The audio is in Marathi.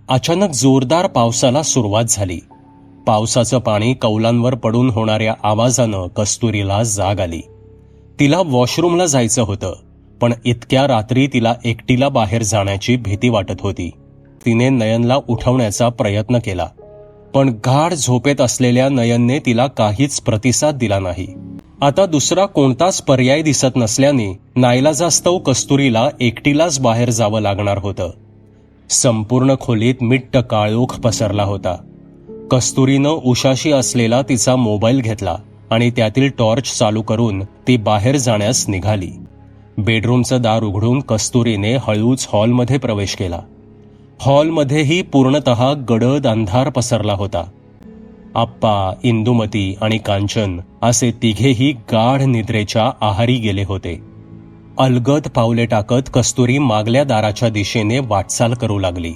अचानक जोरदार पावसाला सुरुवात झाली. पावसाचं पाणी कौलांवर पडून होणाऱ्या आवाजानं कस्तुरीला जाग आली. तिला वॉशरूमला जायचं होतं, पण इतक्या रात्री तिला एकटीला बाहेर जाण्याची भीती वाटत होती. तिने नयनला उठवण्याचा प्रयत्न केला, पण गाढ झोपेत असलेल्या नयनने तिला काहीच प्रतिसाद दिला नाही. आता दुसरा कोणताच पर्याय दिसत नसल्याने नाईलाजास्तव कस्तुरीला एकटीलाच बाहेर जावं लागणार होतं. संपूर्ण खोलीत मिट्ट काळोख पसरला होता. कस्तुरीनं उशाशी असलेला तिचा मोबाईल घेतला आणि त्यातील टॉर्च चालू करून ती बाहेर जाण्यास निघाली. बेडरूमचं दार उघडून कस्तुरीने हळूच हॉलमध्ये प्रवेश केला. हॉलमध्येही पूर्णतः गडद अंधार पसरला होता. आप्पा, इंदुमती आणि कांचन असे तिघेही गाढ निद्रेच्या आहारी गेले होते. अलगद पावले टाकत कस्तुरी मागल्या दाराच्या दिशेने वाटचाल करू लागली.